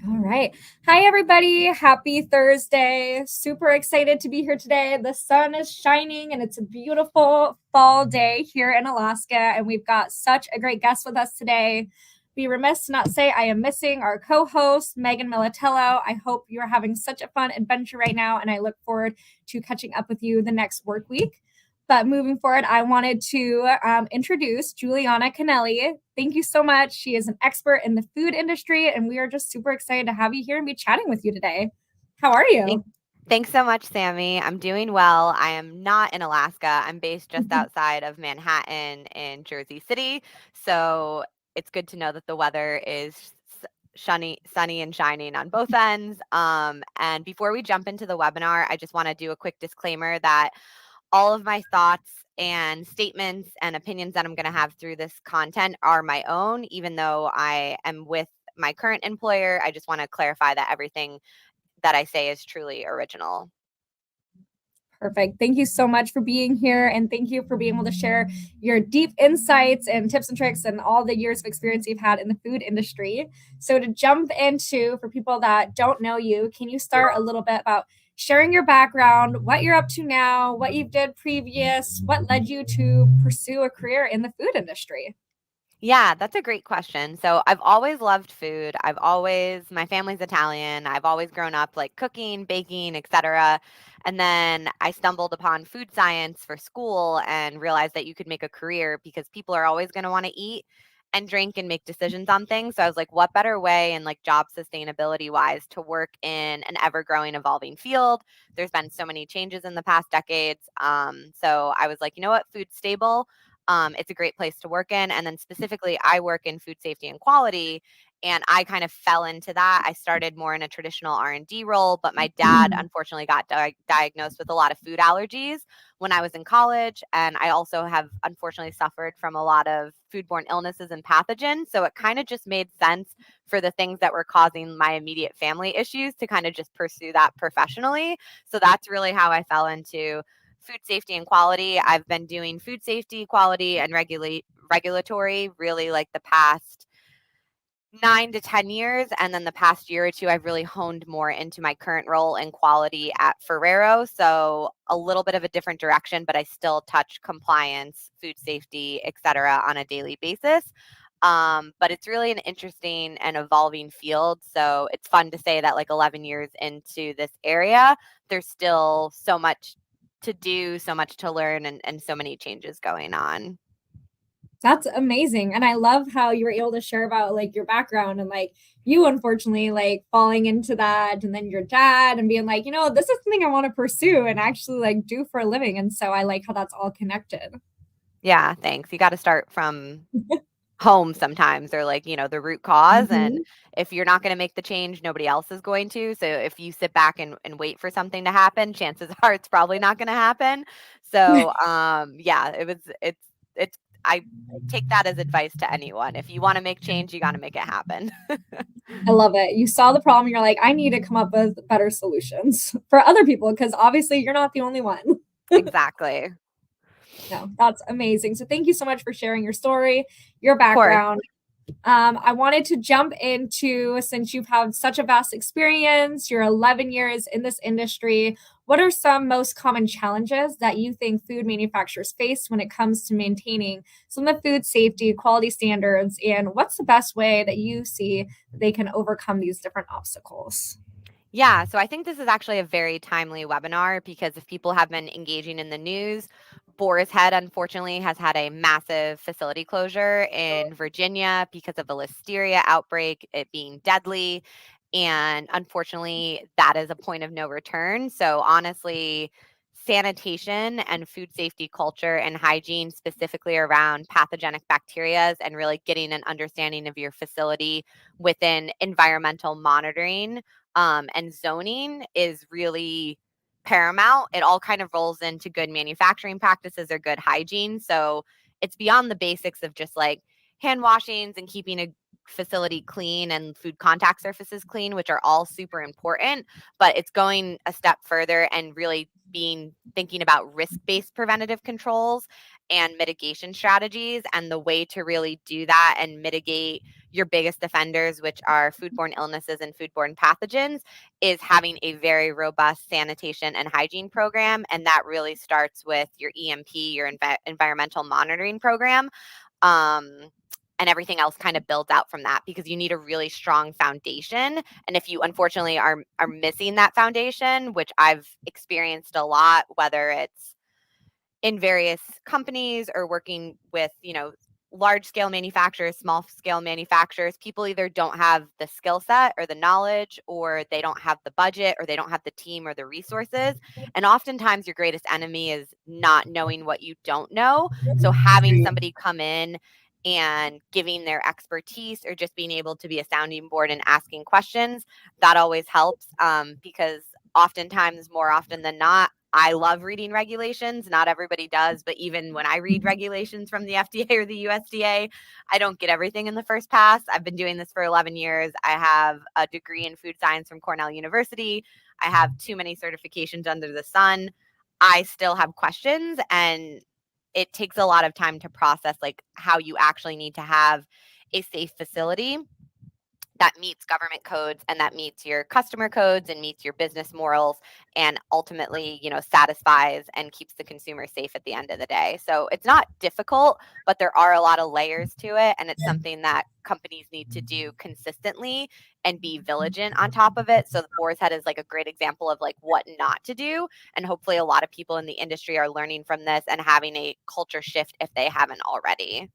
All right. Hi, everybody. Happy Thursday. Super excited to be here today. The sun is shining and it's a beautiful fall day here in Alaska. And we've got such a great guest with us today. Be remiss to not say I am missing our co host, Megan Militello. I hope you're having such a fun adventure right now. And I look forward to catching up with you the next work week. But moving forward, I wanted to introduce Juliana Canale. Thank you so much. She is an expert in the food industry, and we are just super excited to have you here and be chatting with you today. How are Thank- you? Thanks so much, Sammy. I'm doing well. I am not in Alaska. I'm based just outside of Manhattan in Jersey City. So it's good to know that the weather is sunny and shining on both ends. And before we jump into the webinar, I just want to do a quick disclaimer that all of my thoughts and statements and opinions that I'm going to have through this content are my own, even though I am with my current employer. I just want to clarify that everything that I say is truly original. Perfect. Thank you so much for being here. And thank you for being able to share your deep insights and tips and tricks and all the years of experience you've had in the food industry. So, to jump into, for people that don't know you, can you start a little bit about sharing your background, what you're up to now, what you did previous, what led you to pursue a career in the food industry? Yeah, that's a great question. So I've always loved food. My family's Italian. I've always grown up like cooking, baking, etc. And then I stumbled upon food science for school and realized that you could make a career because people are always going to want to eat and drink and make decisions on things. So I was like, what better way and like job sustainability wise to work in an ever growing, evolving field? There's been so many changes in the past decades. So I was like, you know what? Food's stable. It's a great place to work in. And then specifically, I work in food safety and quality, and I kind of fell into that. I started more in a traditional R&D role, but my dad unfortunately got diagnosed with a lot of food allergies when I was in college, and I also have unfortunately suffered from a lot of foodborne illnesses and pathogens. So it kind of just made sense for the things that were causing my immediate family issues to kind of just pursue that professionally. So that's really how I fell into food safety and quality. I've been doing food safety, quality, and regulatory really like the past 9 to 10 years. And then the past year or two, I've really honed more into my current role in quality at Ferrero. So a little bit of a different direction, but I still touch compliance, food safety, et cetera, on a daily basis. But it's really an interesting and evolving field. So it's fun to say that like 11 years into this area, there's still so much to do, so much to learn, and so many changes going on. That's amazing. And I love how you were able to share about like your background and like you unfortunately like falling into that and then your dad and being like, this is something I want to pursue and actually like do for a living. And so I like how that's all connected. Yeah, thanks. You got to start from home sometimes, or like, the root cause. And Mhm. if you're not going to make the change, nobody else is going to. So if you sit back and wait for something to happen, chances are it's probably not going to happen. So yeah, it's I take that as advice to anyone. If you want to make change, you got to make it happen. I love it. You saw the problem. You're like, I need to come up with better solutions for other people because obviously you're not the only one. Exactly. No, that's amazing. So thank you so much for sharing your story, your Of course. background. I wanted to jump into, since you've had such a vast experience, you're 11 years in this industry, what are some most common challenges that you think food manufacturers face when it comes to maintaining some of the food safety, quality standards, and what's the best way that you see they can overcome these different obstacles? Yeah, so I think this is actually a very timely webinar because if people have been engaging in the news, Boar's Head unfortunately has had a massive facility closure in Virginia because of a listeria outbreak, it being deadly. And unfortunately, that is a point of no return. So honestly, sanitation and food safety culture and hygiene, specifically around pathogenic bacteria, and really getting an understanding of your facility within environmental monitoring and zoning is really paramount. It all kind of rolls into good manufacturing practices or good hygiene. So it's beyond the basics of just like hand washings and keeping a facility clean and food contact surfaces clean, which are all super important, but it's going a step further and really thinking about risk-based preventative controls and mitigation strategies. And the way to really do that and mitigate your biggest offenders, which are foodborne illnesses and foodborne pathogens, is having a very robust sanitation and hygiene program. And that really starts with your EMP, your environmental monitoring program. And everything else kind of builds out from that, because you need a really strong foundation. And if you unfortunately are missing that foundation, which I've experienced a lot, whether it's in various companies or working with, large scale manufacturers, small scale manufacturers, people either don't have the skill set or the knowledge, or they don't have the budget, or they don't have the team or the resources. And oftentimes your greatest enemy is not knowing what you don't know. So having somebody come in and giving their expertise, or just being able to be a sounding board and asking questions, that always helps, because oftentimes, more often than not, I love reading regulations. Not everybody does, but even when I read regulations from the FDA or the USDA, I don't get everything in the first pass. I've been doing this for 11 years. I have a degree in food science from Cornell University. I have too many certifications under the sun. I still have questions, and it takes a lot of time to process like how you actually need to have a safe facility that meets government codes, and that meets your customer codes, and meets your business morals, and ultimately, satisfies and keeps the consumer safe at the end of the day. So it's not difficult, but there are a lot of layers to it, and it's something that companies need to do consistently and be vigilant on top of it. So the Boar's Head is like a great example of like what not to do, and hopefully a lot of people in the industry are learning from this and having a culture shift if they haven't already.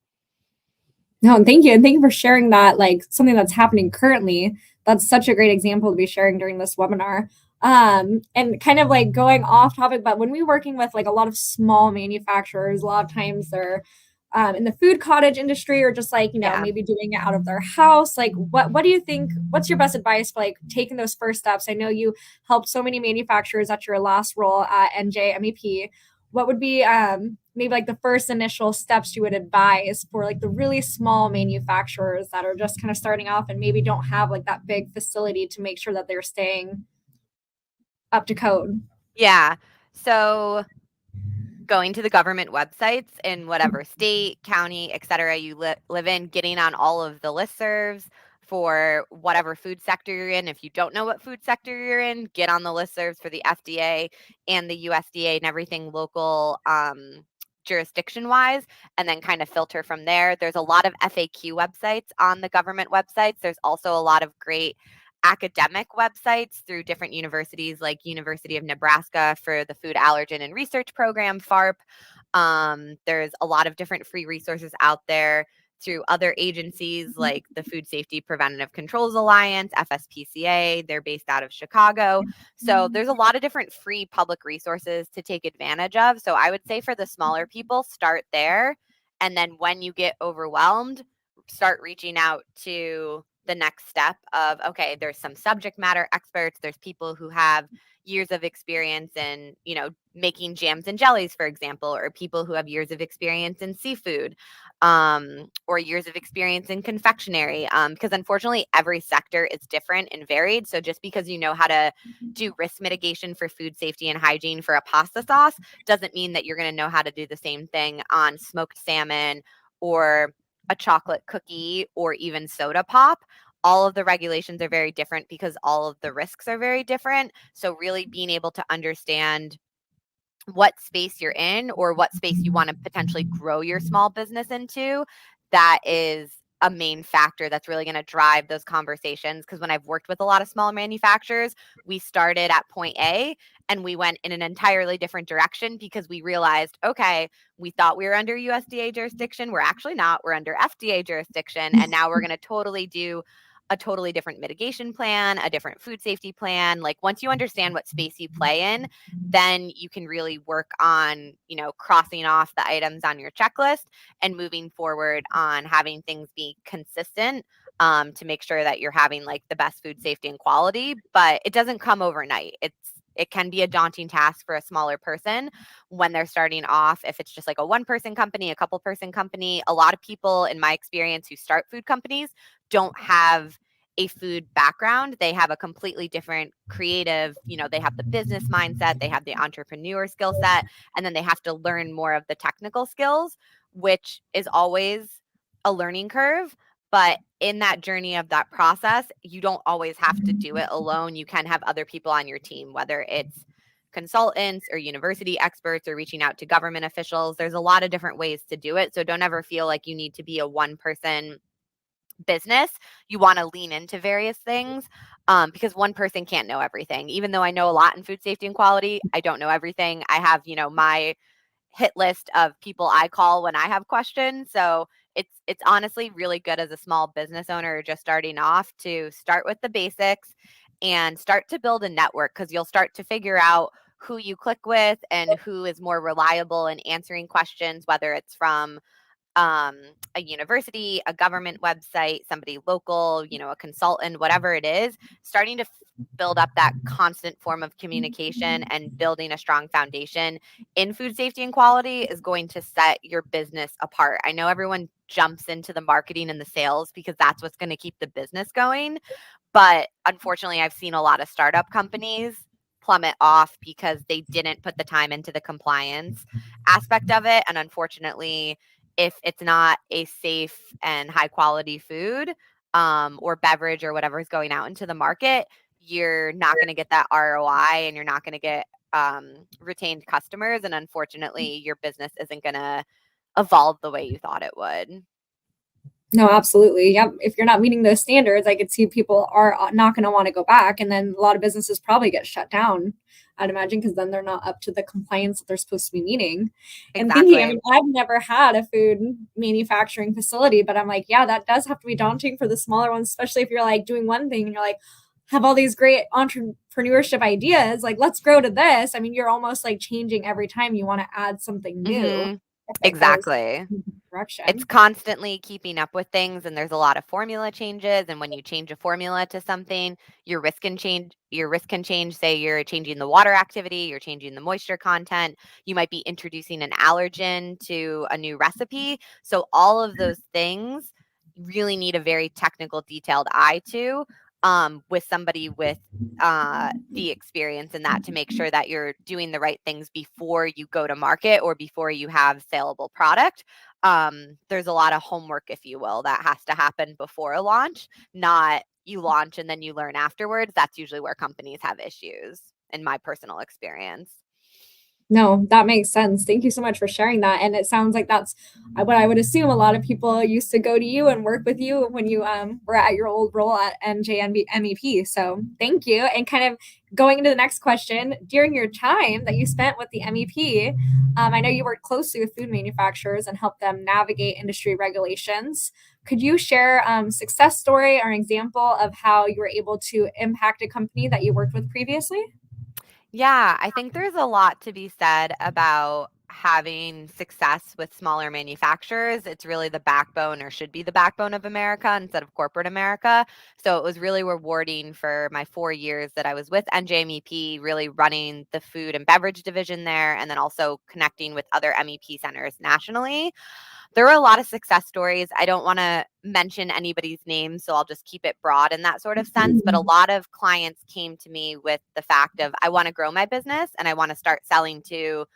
No, and thank you. And thank you for sharing that, like something that's happening currently. That's such a great example to be sharing during this webinar. And kind of like going off topic, but when we're working with like a lot of small manufacturers, a lot of times they're in the food cottage industry, or just like, Yeah. maybe doing it out of their house. Like what do you think, what's your best advice for like taking those first steps? I know you helped so many manufacturers at your last role at NJMEP. What would be maybe like the first initial steps you would advise for like the really small manufacturers that are just kind of starting off and maybe don't have like that big facility to make sure that they're staying up to code? Yeah. So going to the government websites in whatever state, county, et cetera, you live in, getting on all of the listservs for whatever food sector you're in. If you don't know what food sector you're in, get on the listservs for the FDA and the USDA and everything local, jurisdiction wise, and then kind of filter from there. There's a lot of FAQ websites on the government websites. There's also a lot of great academic websites through different universities, like University of Nebraska for the Food Allergen and Research Program, FARP. There's a lot of different free resources out there through other agencies like the Food Safety Preventative Controls Alliance, FSPCA. They're based out of Chicago. So there's a lot of different free public resources to take advantage of. So I would say for the smaller people, start there. And then when you get overwhelmed, start reaching out to the next step of, okay, there's some subject matter experts, there's people who have years of experience in, making jams and jellies, for example, or people who have years of experience in seafood, or years of experience in confectionery, because unfortunately every sector is different and varied. So just because you know how to do risk mitigation for food safety and hygiene for a pasta sauce doesn't mean that you're going to know how to do the same thing on smoked salmon, or a chocolate cookie, or even soda pop. All of the regulations are very different because all of the risks are very different. So really being able to understand what space you're in, or what space you want to potentially grow your small business into, that is a main factor that's really going to drive those conversations. Because when I've worked with a lot of small manufacturers, we started at point A and we went in an entirely different direction because we realized, okay, we thought we were under USDA jurisdiction. We're actually not. We're under FDA jurisdiction. And now we're going to totally do a totally different mitigation plan, a different food safety plan. Like once you understand what space you play in, then you can really work on, crossing off the items on your checklist and moving forward on having things be consistent, to make sure that you're having like the best food safety and quality. But it doesn't come overnight. It can be a daunting task for a smaller person when they're starting off. If it's just like a one person company, a couple person company, a lot of people in my experience who start food companies don't have a food background. They have a completely different creative, they have the business mindset, they have the entrepreneur skill set, and then they have to learn more of the technical skills, which is always a learning curve. But in that journey of that process, you don't always have to do it alone. You can have other people on your team, whether it's consultants or university experts or reaching out to government officials. There's a lot of different ways to do it. So don't ever feel like you need to be a one person business. You want to lean into various things, because one person can't know everything. Even though I know a lot in food safety and quality, I don't know everything. I have, my hit list of people I call when I have questions. So it's honestly really good as a small business owner just starting off to start with the basics and start to build a network, because you'll start to figure out who you click with and who is more reliable in answering questions, whether it's from a university, a government website, somebody local, a consultant, whatever it is, starting to build up that constant form of communication and building a strong foundation in food safety and quality is going to set your business apart. I know everyone jumps into the marketing and the sales because that's what's going to keep the business going. But unfortunately, I've seen a lot of startup companies plummet off because they didn't put the time into the compliance aspect of it. And unfortunately, if it's not a safe and high quality food, or beverage or whatever is going out into the market, you're not going to get that ROI and you're not going to get retained customers. And unfortunately, your business isn't going to evolve the way you thought it would. No, absolutely. Yeah. If you're not meeting those standards, I could see people are not going to want to go back. And then a lot of businesses probably get shut down, I'd imagine, because then they're not up to the compliance that they're supposed to be meeting. And thinking, I Exactly. mean, I've never had a food manufacturing facility, but I'm like, yeah, that does have to be daunting for the smaller ones, especially if you're like doing one thing and you're like, have all these great entrepreneurship ideas. Like, let's grow to this. I mean, you're almost like changing every time you want to add something new Hmm. if it goes Exactly. in a It's direction. constantly keeping up with things, and there's a lot of formula changes, and when you change a formula to something, your risk can change. Say you're changing the water activity, you're changing the moisture content, you might be introducing an allergen to a new recipe. So all of those things really need a very technical detailed eye to, with somebody with the experience in that, to make sure that you're doing the right things before you go to market or before you have saleable product. There's a lot of homework, if you will, that has to happen before a launch, not you launch and then you learn afterwards. That's usually where companies have issues, in my personal experience. No, that makes sense. Thank you so much for sharing that. And it sounds like that's what I would assume a lot of people used to go to you and work with you when you were at your old role at NJMEP. So thank you. And kind of going into the next question, during your time that you spent with the MEP, I know you worked closely with food manufacturers and helped them navigate industry regulations. Could you share a success story or an example of how you were able to impact a company that you worked with previously? Yeah, I think there's a lot to be said about having success with smaller manufacturers. It's really the backbone, or should be the backbone, of America instead of corporate America. So it was really rewarding for my 4 years that I was with NJMEP, really running the food and beverage division there, and then also connecting with other MEP centers nationally. There were a lot of success stories. I don't want to mention anybody's name, so I'll just keep it broad in that sort of sense. But a lot of clients came to me with the fact of, I want to grow my business and I want to start selling to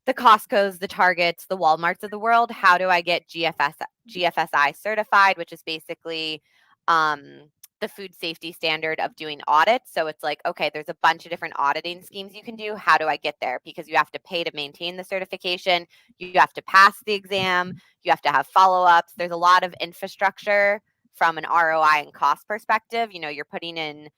the Costcos, the Targets, the Walmarts of the world. How do I get GFSI certified, which is basically um, the food safety standard of doing audits. So it's like, okay, there's a bunch of different auditing schemes you can do. How do I get there? Because you have to pay to maintain the certification. You have to pass the exam. You have to have follow-ups. There's a lot of infrastructure from an ROI and cost perspective. You're putting in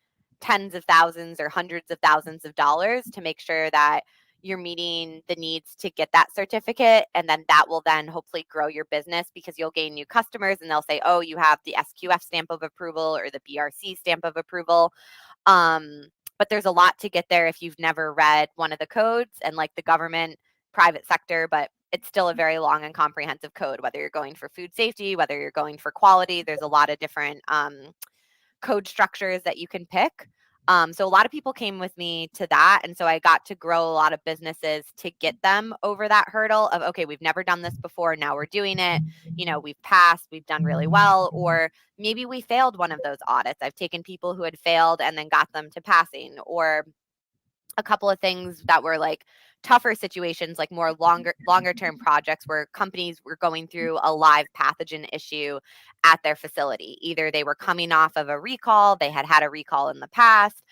tens of thousands or hundreds of thousands of dollars to make sure that you're meeting the needs to get that certificate. And then that will then hopefully grow your business, because you'll gain new customers and they'll say, oh, you have the SQF stamp of approval or the BRC stamp of approval. But there's a lot to get there if you've never read one of the codes, and like the government, private sector, but it's still a very long and comprehensive code, whether you're going for food safety, whether you're going for quality. There's a lot of different code structures that you can pick. So a lot of people came with me to that. And so I got to grow a lot of businesses to get them over that hurdle of, okay, we've never done this before. Now we're doing it. We've passed, we've done really well, or maybe we failed one of those audits. I've taken people who had failed and then got them to passing, or a couple of things that were like tougher situations, like more longer term projects where companies were going through a live pathogen issue at their facility. Either they were coming off of a recall, they had a recall in the past,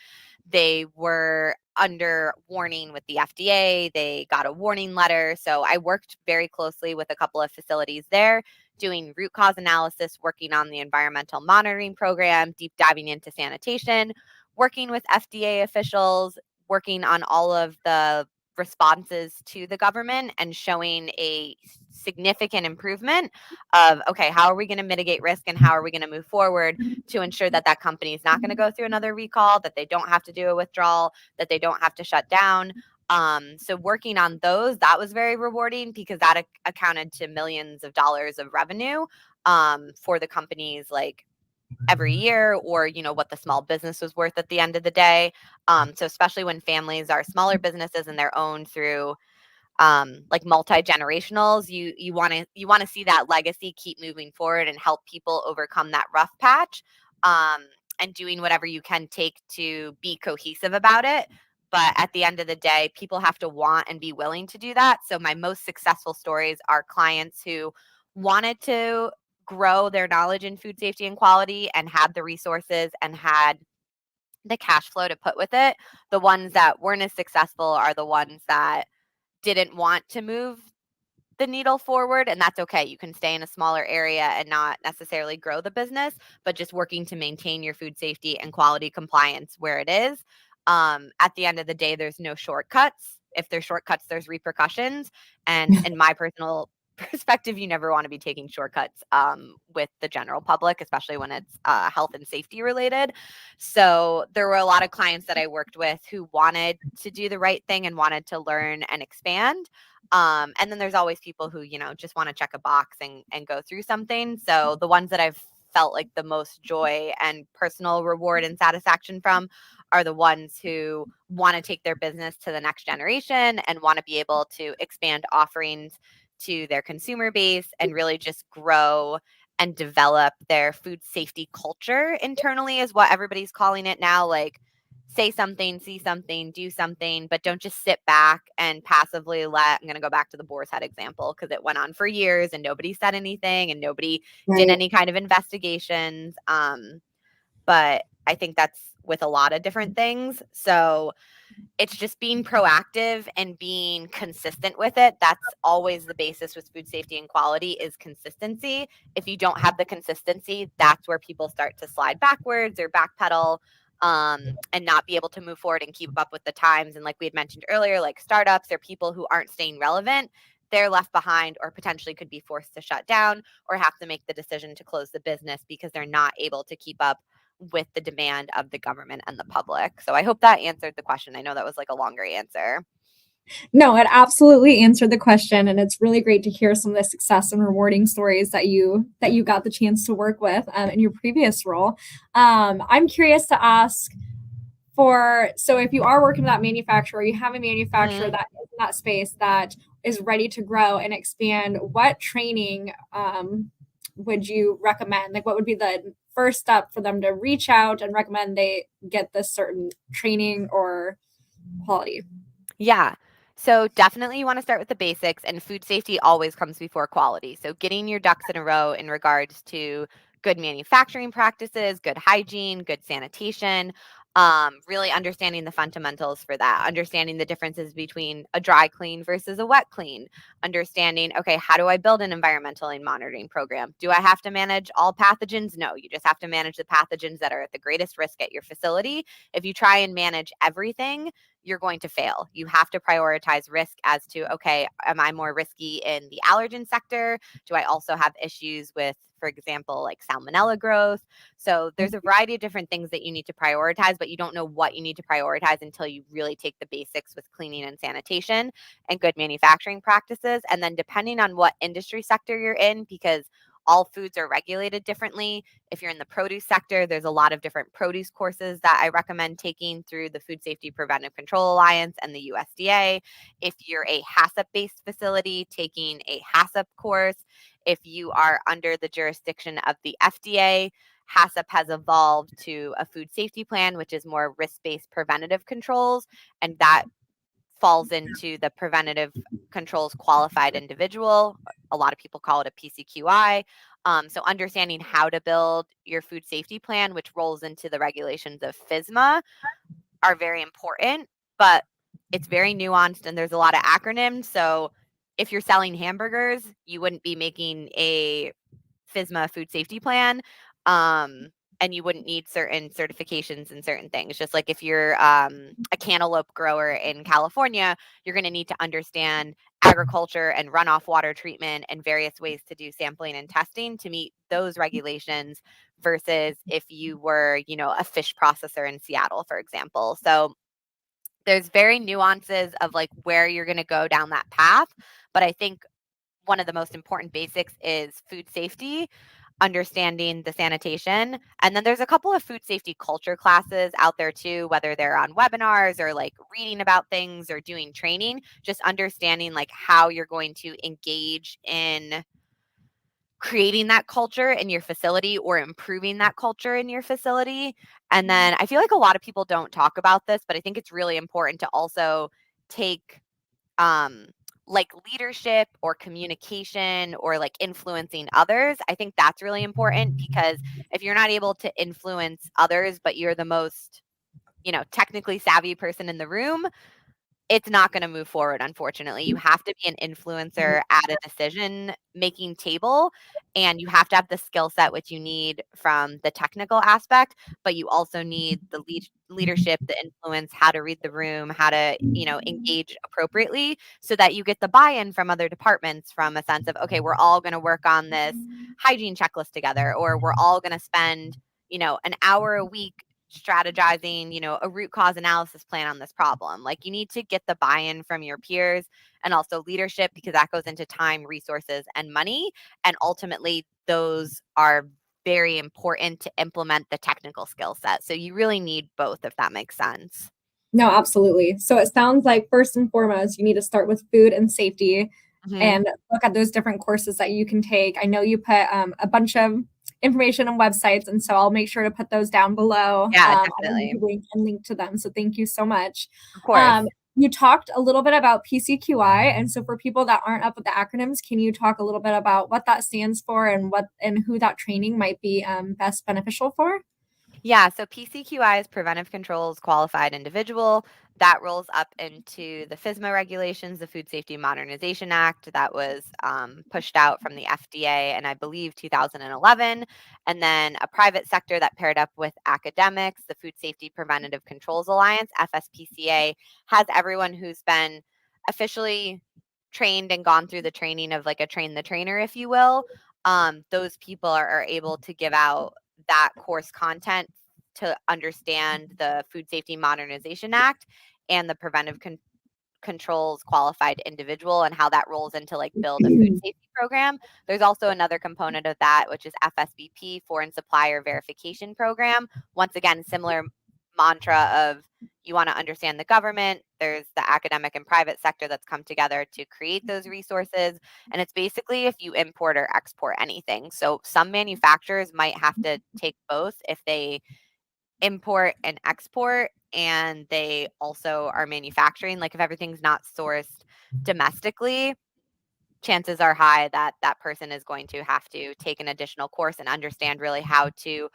they were under warning with the FDA, they got a warning letter. So I worked very closely with a couple of facilities there, doing root cause analysis, working on the environmental monitoring program, deep diving into sanitation, working with FDA officials, working on all of the responses to the government and showing a significant improvement of, okay, how are we going to mitigate risk and how are we going to move forward to ensure that that company is not going to go through another recall, that they don't have to do a withdrawal, that they don't have to shut down. So working on those, that was very rewarding because that accounted to millions of dollars of revenue for the companies, like every year, or what the small business was worth at the end of the day. So especially when families are smaller businesses and they're owned through like multi-generationals, you want to see that legacy keep moving forward and help people overcome that rough patch, and doing whatever you can take to be cohesive about it. But at the end of the day, people have to want and be willing to do that. So my most successful stories are clients who wanted to grow their knowledge in food safety and quality and had the resources and had the cash flow to put with it. The ones that weren't as successful are the ones that didn't want to move the needle forward, and that's okay. You can stay in a smaller area and not necessarily grow the business, but just working to maintain your food safety and quality compliance where it is. At the end of the day, there's no shortcuts. If there's shortcuts, there's repercussions. And in my personal perspective, you never want to be taking shortcuts with the general public, especially when it's health and safety related. So there were a lot of clients that I worked with who wanted to do the right thing and wanted to learn and expand. And then there's always people who, just want to check a box and go through something. So the ones that I've felt like the most joy and personal reward and satisfaction from are the ones who want to take their business to the next generation and want to be able to expand offerings to their consumer base and really just grow and develop their food safety culture internally, is what everybody's calling it now. Like, say something, see something, do something, but don't just sit back and passively I'm going to go back to the boar's head example because it went on for years and nobody said anything and nobody did Right. any kind of investigations. But I think that's with a lot of different things. So it's just being proactive and being consistent with it. That's always the basis with food safety and quality, is consistency. If you don't have the consistency, that's where people start to slide backwards or backpedal, and not be able to move forward and keep up with the times. And like we had mentioned earlier, like startups or people who aren't staying relevant, they're left behind or potentially could be forced to shut down or have to make the decision to close the business because they're not able to keep up with the demand of the government and the public. So I hope that answered the question. I know that was like a longer answer. No, it absolutely answered the question, and it's really great to hear some of the success and rewarding stories that you got the chance to work with in your previous role. I'm curious to ask, so if you are working with that manufacturer, you have a manufacturer Mm-hmm. that is in that space that is ready to grow and expand, what training would you recommend? Like, what would be the first step for them to reach out and recommend they get this certain training or quality? Yeah. So definitely you want to start with the basics, and food safety always comes before quality. So getting your ducks in a row in regards to good manufacturing practices, good hygiene, good sanitation, really understanding the fundamentals for that, understanding the differences between a dry clean versus a wet clean, understanding, okay, how do I build an environmental and monitoring program? Do I have to manage all pathogens? No, you just have to manage the pathogens that are at the greatest risk at your facility. If you try and manage everything, you're going to fail. You have to prioritize risk as to, okay, am I more risky in the allergen sector? Do I also have issues with, for example, like salmonella growth? So there's a variety of different things that you need to prioritize, but you don't know what you need to prioritize until you really take the basics with cleaning and sanitation and good manufacturing practices. And then depending on what industry sector you're in, because all foods are regulated differently. If you're in the produce sector, there's a lot of different produce courses that I recommend taking through the Food Safety Preventive Control Alliance and the USDA. If you're a HACCP-based facility, taking a HACCP course. If you are under the jurisdiction of the FDA, HACCP has evolved to a food safety plan, which is more risk-based preventative controls, and that falls into the preventative controls qualified individual. A lot of people call it a PCQI. So understanding how to build your food safety plan, which rolls into the regulations of FSMA, are very important, but it's very nuanced and there's a lot of acronyms. So if you're selling hamburgers, you wouldn't be making a FSMA food safety plan. And you wouldn't need certain certifications and certain things. Just like if you're a cantaloupe grower in California, you're going to need to understand agriculture and runoff water treatment and various ways to do sampling and testing to meet those regulations versus if you were, a fish processor in Seattle, for example. So there's very nuances of like where you're going to go down that path. But I think one of the most important basics is food safety, understanding the sanitation. And then there's a couple of food safety culture classes out there too, whether they're on webinars or like reading about things or doing training, just understanding like how you're going to engage in creating that culture in your facility or improving that culture in your facility. And then I feel like a lot of people don't talk about this, but I think it's really important to also take um like leadership or communication or like influencing others. I think that's really important because if you're not able to influence others, but you're the most, technically savvy person in the room, it's not going to move forward, unfortunately. You have to be an influencer at a decision making table, and you have to have the skill set which you need from the technical aspect, but you also need the leadership, the influence, how to read the room, how to, engage appropriately so that you get the buy-in from other departments from a sense of, okay, we're all going to work on this hygiene checklist together, or we're all going to spend, an hour a week strategizing, a root cause analysis plan on this problem. Like you need to get the buy-in from your peers and also leadership because that goes into time, resources, and money. And ultimately, those are very important to implement the technical skill set. So you really need both, if that makes sense. No, absolutely. So it sounds like first and foremost, you need to start with food and safety Mhm. and look at those different courses that you can take. I know you put a bunch of information on websites, and so I'll make sure to put those down below. Yeah, I'll definitely. link to them. So thank you so much. Of course. You talked a little bit about PCQI, and so for people that aren't up with the acronyms, can you talk a little bit about what that stands for and who that training might be best beneficial for? Yeah, so PCQI is Preventive Controls Qualified Individual. That rolls up into the FSMA regulations, the Food Safety Modernization Act that was pushed out from the FDA in, I believe, 2011. And then a private sector that paired up with academics, the Food Safety Preventative Controls Alliance, FSPCA, has everyone who's been officially trained and gone through the training of like a train the trainer, if you will. Those people are able to give out that course content to understand the Food Safety Modernization Act and the Controls Qualified Individual and how that rolls into like build a food safety program. There's also another component of that, which is FSBP, Foreign Supplier Verification Program. Once again, similar mantra of you want to understand the government. There's the academic and private sector that's come together to create those resources. And it's basically if you import or export anything. So some manufacturers might have to take both if they import and export and they also are manufacturing. Like if everything's not sourced domestically, chances are high that that person is going to have to take an additional course and understand really how to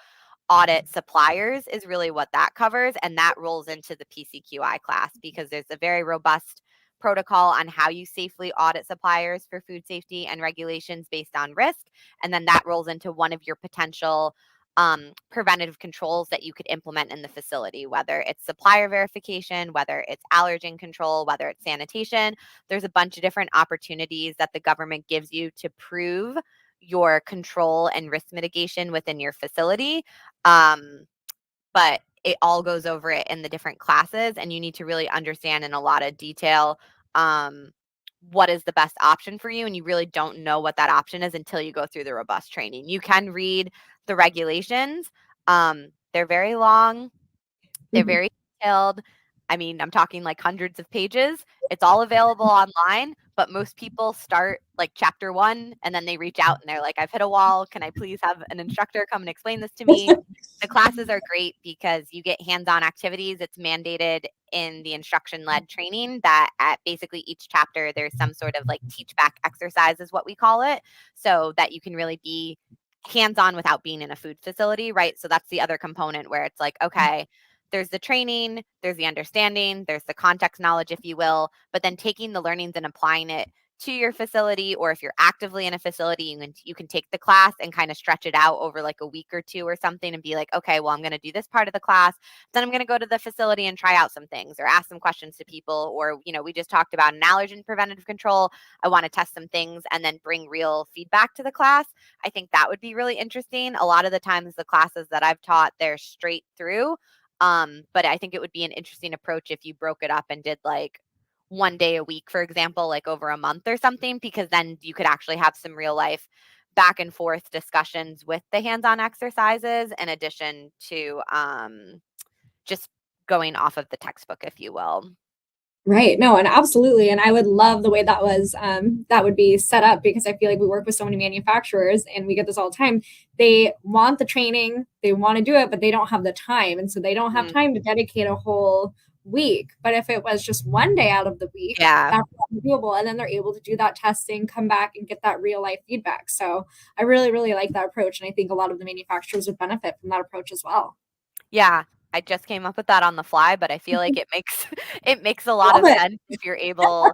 audit suppliers is really what that covers. And that rolls into the PCQI class because there's a very robust protocol on how you safely audit suppliers for food safety and regulations based on risk. And then that rolls into one of your potential preventative controls that you could implement in the facility, whether it's supplier verification, whether it's allergen control, whether it's sanitation. There's a bunch of different opportunities that the government gives you to prove your control and risk mitigation within your facility. Um, but it all goes over it in the different classes, and you need to really understand in a lot of detail um, what is the best option for you, and you really don't know what that option is until you go through the robust training. You can read the regulations. They're very long, they're Mhm. very detailed. I mean, I'm talking like hundreds of pages. It's all available online, but most people start like chapter 1 and then they reach out and they're like, "I've hit a wall. Can I please have an instructor come and explain this to me?" The classes are great because you get hands-on activities. It's mandated in the instruction-led training that at basically each chapter there's some sort of like teach back exercise is what we call it, so that you can really be hands-on without being in a food facility, right? So that's the other component where it's like, okay, there's the training, there's the understanding, there's the context knowledge, if you will, but then taking the learnings and applying it to your facility, or if you're actively in a facility, you can take the class and kind of stretch it out over like a week or two or something and be like, okay, well, I'm going to do this part of the class, then I'm going to go to the facility and try out some things or ask some questions to people, or, we just talked about an allergen preventative control. I want to test some things and then bring real feedback to the class. I think that would be really interesting. A lot of the times the classes that I've taught, they're straight through. But I think it would be an interesting approach if you broke it up and did like one day a week, for example, like over a month or something, because then you could actually have some real life back and forth discussions with the hands-on exercises in addition to just going off of the textbook, if you will. Right. No, and absolutely. And I would love the way that would be set up because I feel like we work with so many manufacturers and we get this all the time. They want the training, they want to do it, but they don't have the time. And so they don't have Mm, time to dedicate a whole week. But if it was just one day out of the week, yeah. that's doable. And then they're able to do that testing, come back and get that real life feedback. So I really, really like that approach. And I think a lot of the manufacturers would benefit from that approach as well. Yeah, I just came up with that on the fly, but I feel like it makes it makes a lot Love of it. sense if you're able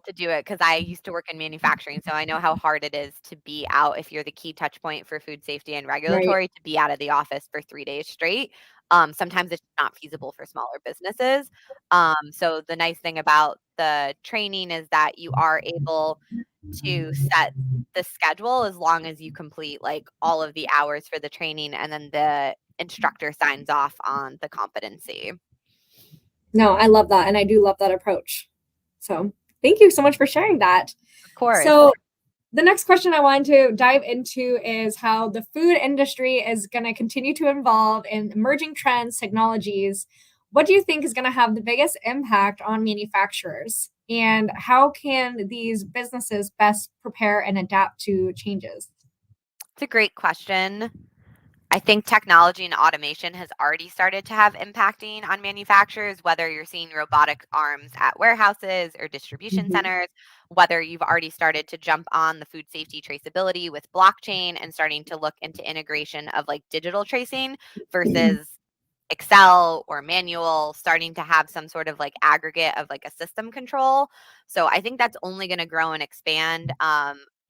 to do it, because I used to work in manufacturing, so I know how hard it is to be out if you're the key touch point for food safety and Right. regulatory, to be out of the office for 3 days straight. Sometimes it's not feasible for smaller businesses. So the nice thing about the training is that you are able to set the schedule as long as you complete like all of the hours for the training and then the instructor signs off on the competency. No, I love that. And I do love that approach. So thank you so much for sharing that. Of course. So the next question I want to dive into is how the food industry is going to continue to evolve in emerging trends, technologies. What do you think is going to have the biggest impact on manufacturers? And how can these businesses best prepare and adapt to changes? It's a great question. I think technology and automation has already started to have impacting on manufacturers, whether you're seeing robotic arms at warehouses or distribution Mhm. centers, whether you've already started to jump on the food safety traceability with blockchain and starting to look into integration of like digital tracing versus Excel or manual, starting to have some sort of like aggregate of like a system control. So I think that's only going to grow and expand.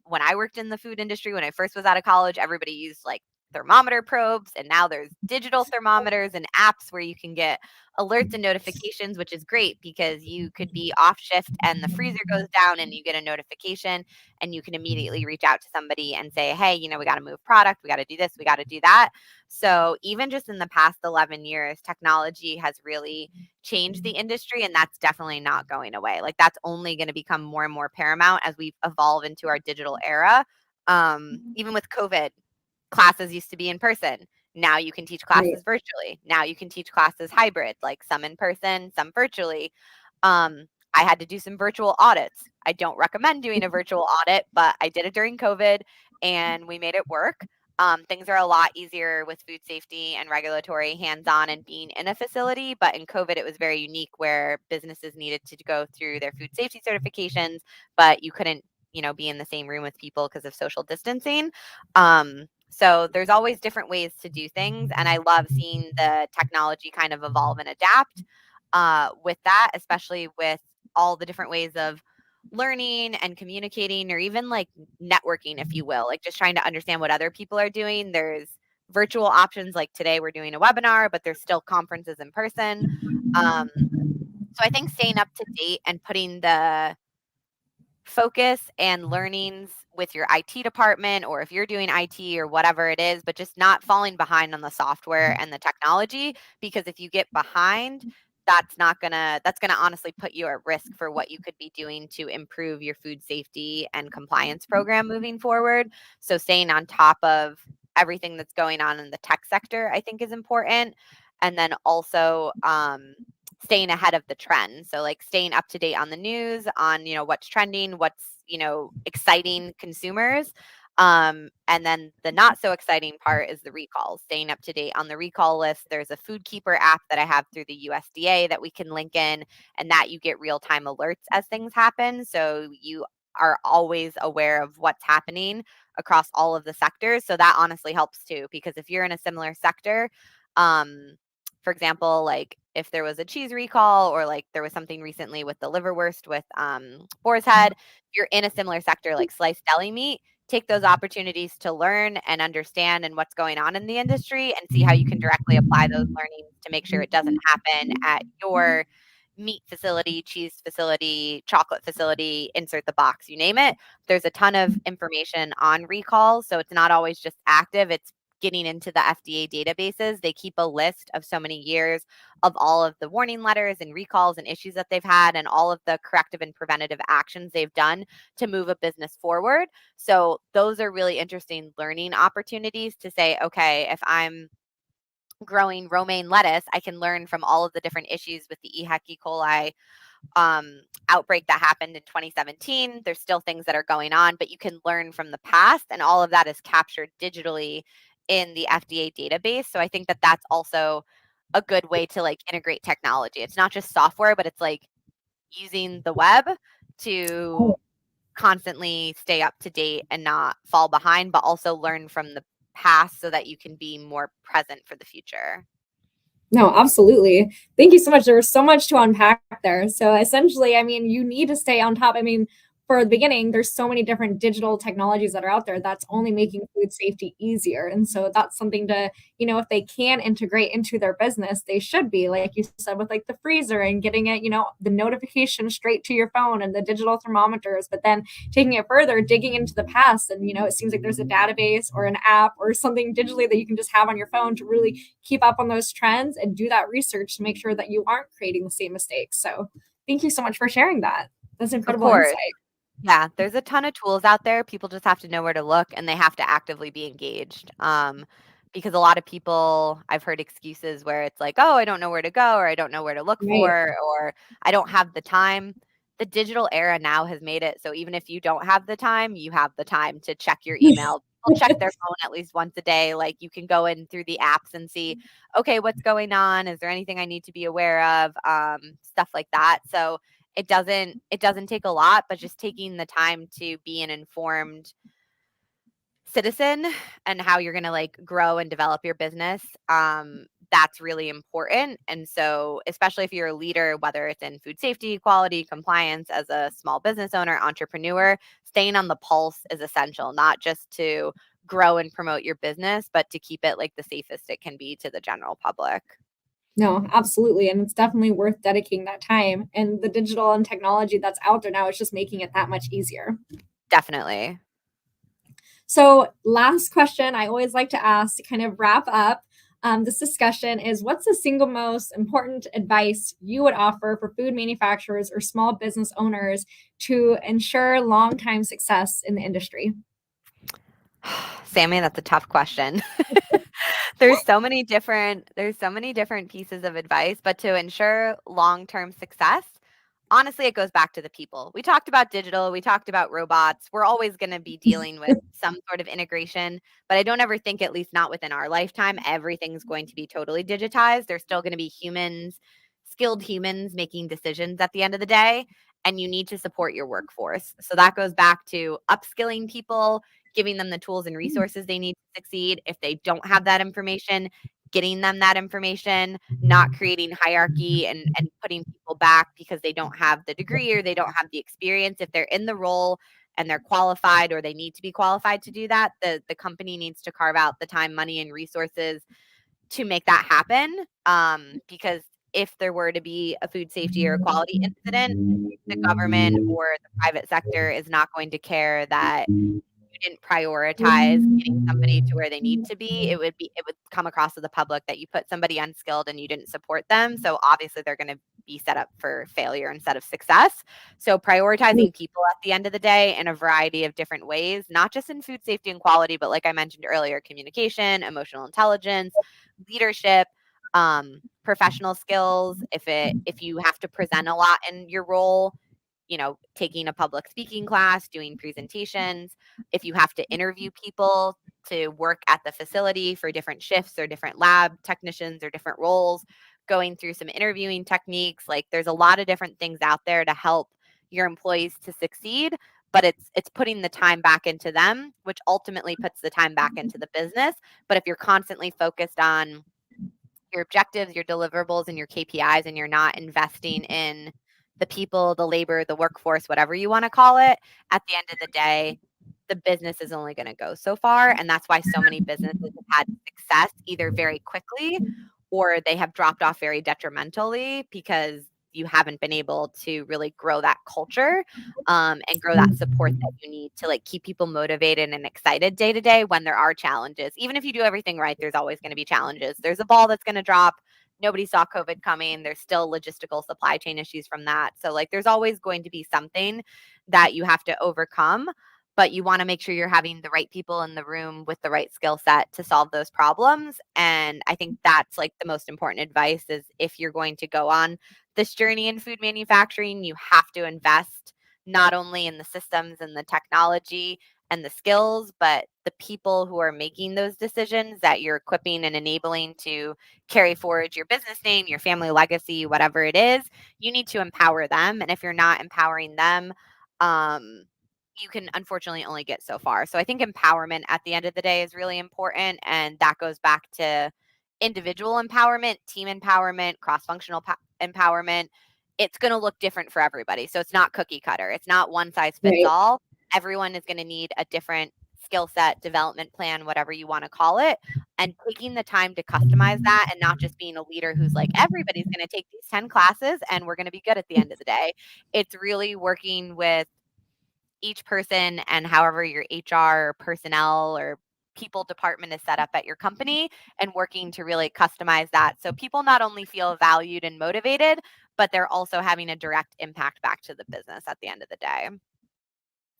When I worked in the food industry, when I first was out of college, everybody used like thermometer probes, and now there's digital thermometers and apps where you can get alerts and notifications, which is great because you could be off shift and the freezer goes down and you get a notification and you can immediately reach out to somebody and say, hey, we got to move product, we got to do this, we got to do that. So even just in the past 11 years, technology has really changed the industry, and that's definitely not going away. Like that's only going to become more and more paramount as we evolve into our digital era. Even with COVID, classes used to be in person. Now you can teach Right. classes virtually. Now you can teach classes hybrid, like some in person, some virtually. I had to do some virtual audits. I don't recommend doing a virtual audit, but I did it during COVID and we made it work. Things are a lot easier with food safety and regulatory hands on and being in a facility. But in COVID, it was very unique where businesses needed to go through their food safety certifications, but you couldn't, be in the same room with people because of social distancing. So there's always different ways to do things. And I love seeing the technology kind of evolve and adapt with that, especially with all the different ways of learning and communicating, or even like networking, if you will, like just trying to understand what other people are doing. There's virtual options, like today we're doing a webinar, but there's still conferences in person. So I think staying up to date and putting the focus and learnings with your IT department, or if you're doing IT or whatever it is, but just not falling behind on the software and the technology, because if you get behind, that's gonna honestly put you at risk for what you could be doing to improve your food safety and compliance program moving forward. So staying on top of everything that's going on in the tech sector, I think, is important. And then also staying ahead of the trend. So like staying up to date on the news, on what's trending, what's exciting consumers. And then the not so exciting part is the recalls, staying up to date on the recall list. There's a Food Keeper app that I have through the USDA that we can link in, and that you get real time alerts as things happen. So you are always aware of what's happening across all of the sectors. So that honestly helps too, because if you're in a similar sector, um, for example, like if there was a cheese recall, or like there was something recently with the liverwurst with boar's head, if you're in a similar sector like sliced deli meat, take those opportunities to learn and understand and what's going on in the industry, and see how you can directly apply those learnings to make sure it doesn't happen at your meat facility, cheese facility, chocolate facility, insert the box, you name it. There's a ton of information on recalls, so it's not always just active, it's getting into the FDA databases. They keep a list of so many years of all of the warning letters and recalls and issues that they've had, and all of the corrective and preventative actions they've done to move a business forward. So those are really interesting learning opportunities to say, okay, if I'm growing romaine lettuce, I can learn from all of the different issues with the EHEC E. coli outbreak that happened in 2017. There's still things that are going on, but you can learn from the past, and all of that is captured digitally in the FDA database. So I think that that's also a good way to like integrate technology. It's not just software, but it's like using the web to constantly stay up to date and not fall behind, but also learn from the past so that you can be more present for the future. No, absolutely. Thank you so much. There was so much to unpack there. So essentially, I mean, you need to stay on top. I mean, for the beginning, there's so many different digital technologies that are out there that's only making food safety easier. And so that's something to, if they can integrate into their business, they should be, like you said, with like the freezer and getting it, the notification straight to your phone and the digital thermometers. But then taking it further, digging into the past. And, it seems like there's a database or an app or something digitally that you can just have on your phone to really keep up on those trends and do that research to make sure that you aren't creating the same mistakes. So thank you so much for sharing that. That's Of incredible course. insight. Yeah, there's a ton of tools out there. People just have to know where to look, and they have to actively be engaged. Because a lot of people, I've heard excuses where it's like, oh, I don't know where to go, or I don't know where to look Right. for, or I don't have the time. The digital era now has made it so even if you don't have the time, you have the time to check your email. People check their phone at least once a day. Like you can go in through the apps and see, okay, what's going on? Is there anything I need to be aware of? Stuff like that. So it doesn't take a lot, but just taking the time to be an informed citizen and how you're going to like grow and develop your business, that's really important. And so especially if you're a leader, whether it's in food safety, quality, compliance, as a small business owner, entrepreneur, staying on the pulse is essential, not just to grow and promote your business, but to keep it like the safest it can be to the general public. No, absolutely. And it's definitely worth dedicating that time. And the digital and technology that's out there now is just making it that much easier. Definitely. So, last question I always like to ask to kind of wrap up this discussion is, what's the single most important advice you would offer for food manufacturers or small business owners to ensure long-time success in the industry? Sammy, that's a tough question. There's so many different pieces of advice, but to ensure long-term success, honestly, it goes back to the people. We talked about digital, we talked about robots. We're always going to be dealing with some sort of integration, but I don't ever think, at least not within our lifetime, everything's going to be totally digitized. There's still going to be humans, skilled humans making decisions at the end of the day, and you need to support your workforce. So that goes back to upskilling people, giving them the tools and resources they need to succeed. If they don't have that information, getting them that information, not creating hierarchy and putting people back because they don't have the degree or they don't have the experience. If they're in the role and they're qualified, or they need to be qualified to do that, the company needs to carve out the time, money, and resources to make that happen. Because if there were to be a food safety or a quality incident, the government or the private sector is not going to care that you didn't prioritize getting somebody to where they need to be, it would come across to the public that you put somebody unskilled and you didn't support them. So obviously they're going to be set up for failure instead of success. So prioritizing people at the end of the day in a variety of different ways, not just in food safety and quality, but like I mentioned earlier, communication, emotional intelligence, leadership, professional skills. If you have to present a lot in your role, taking a public speaking class, doing presentations, if you have to interview people to work at the facility for different shifts or different lab technicians or different roles, going through some interviewing techniques. Like there's a lot of different things out there to help your employees to succeed, but it's putting the time back into them, which ultimately puts the time back into the business. But if you're constantly focused on your objectives, your deliverables, and your KPIs, and you're not investing in the people, the labor, the workforce, whatever you want to call it, at the end of the day, the business is only going to go so far. And that's why so many businesses have had success either very quickly or they have dropped off very detrimentally because you haven't been able to really grow that culture and grow that support that you need to like keep people motivated and excited day to day when there are challenges. Even if you do everything right, there's always going to be challenges. There's a ball that's going to drop. Nobody saw COVID coming. There's still logistical supply chain issues from that. So like there's always going to be something that you have to overcome, but you want to make sure you're having the right people in the room with the right skill set to solve those problems. And I think that's like the most important advice is if you're going to go on this journey in food manufacturing, you have to invest not only in the systems and the technology and the skills, but the people who are making those decisions that you're equipping and enabling to carry forward your business name, your family legacy, whatever it is, you need to empower them. And if you're not empowering them, you can unfortunately only get so far. So I think empowerment at the end of the day is really important. And that goes back to individual empowerment, team empowerment, cross-functional empowerment. It's going to look different for everybody. So it's not cookie cutter. It's not one size fits Right. all. Everyone is going to need a different skill set, development plan, whatever you want to call it. And taking the time to customize that and not just being a leader who's like, everybody's going to take these 10 classes and we're going to be good at the end of the day. It's really working with each person and however your HR or personnel or people department is set up at your company and working to really customize that so people not only feel valued and motivated, but they're also having a direct impact back to the business at the end of the day.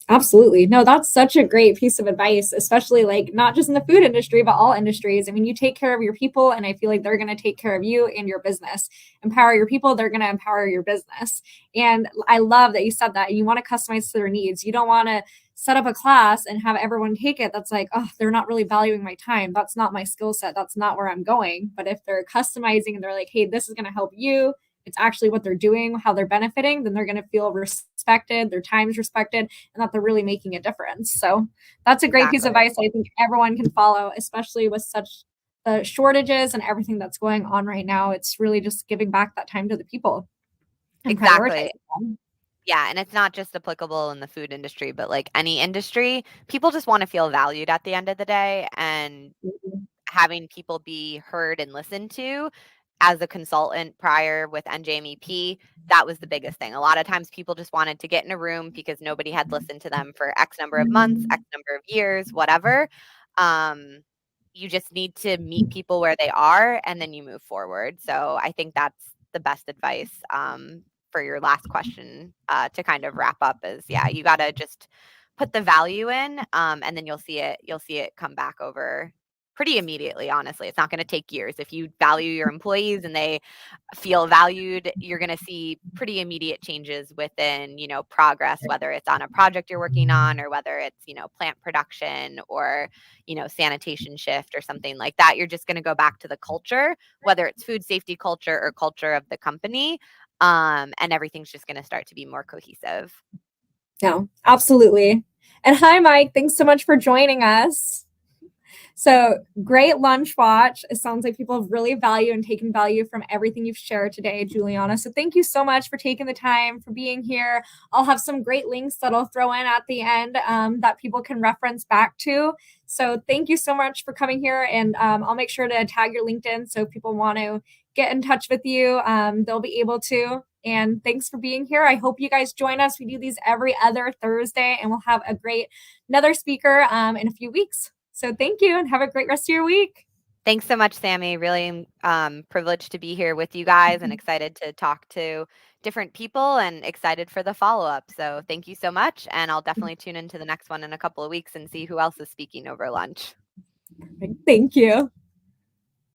Absolutely. No, that's such a great piece of advice, especially like not just in the food industry, but all industries. I mean, you take care of your people, and I feel like they're going to take care of you and your business. Empower your people, they're going to empower your business. And I love that you said that. You want to customize to their needs. You don't want to set up a class and have everyone take it. That's like, oh, they're not really valuing my time. That's not my skill set. That's not where I'm going. But if they're customizing and they're like, hey, this is going to help you, it's actually what they're doing, how they're benefiting, then they're going to feel respected, their time is respected, and that they're really making a difference. So that's a great piece of Exactly. advice I think everyone can follow, especially with such the shortages and everything that's going on right now. It's really just giving back that time to the people and prioritizing Exactly. them. Yeah, and it's not just applicable in the food industry, but like any industry, people just want to feel valued at the end of the day. And having people be heard and listened to as a consultant prior with NJMEP, that was the biggest thing. A lot of times people just wanted to get in a room because nobody had listened to them for X number of months, X number of years, whatever. Um, you just need to meet people where they are and then you move forward. So I think that's the best advice for your last question to kind of wrap up is yeah, you got to just put the value in and then you'll see it come back over pretty immediately. Honestly, it's not going to take years. If you value your employees and they feel valued, you're going to see pretty immediate changes within, progress, whether it's on a project you're working on or whether it's, plant production or, sanitation shift or something like that. You're just going to go back to the culture, whether it's food safety culture or culture of the company. And everything's just going to start to be more cohesive. No, absolutely. And hi, Mike. Thanks so much for joining us. So great lunch watch. It sounds like people have really valued and taken value from everything you've shared today, Juliana. So thank you so much for taking the time, for being here. I'll have some great links that I'll throw in at the end that people can reference back to. So thank you so much for coming here. And I'll make sure to tag your LinkedIn so if people want to get in touch with you, they'll be able to. And thanks for being here. I hope you guys join us. We do these every other Thursday, and we'll have another speaker in a few weeks. So thank you, and have a great rest of your week. Thanks so much, Sammy. Really privileged to be here with you guys and excited to talk to different people and excited for the follow-up. So thank you so much. And I'll definitely tune into the next one in a couple of weeks and see who else is speaking over lunch. Thank you.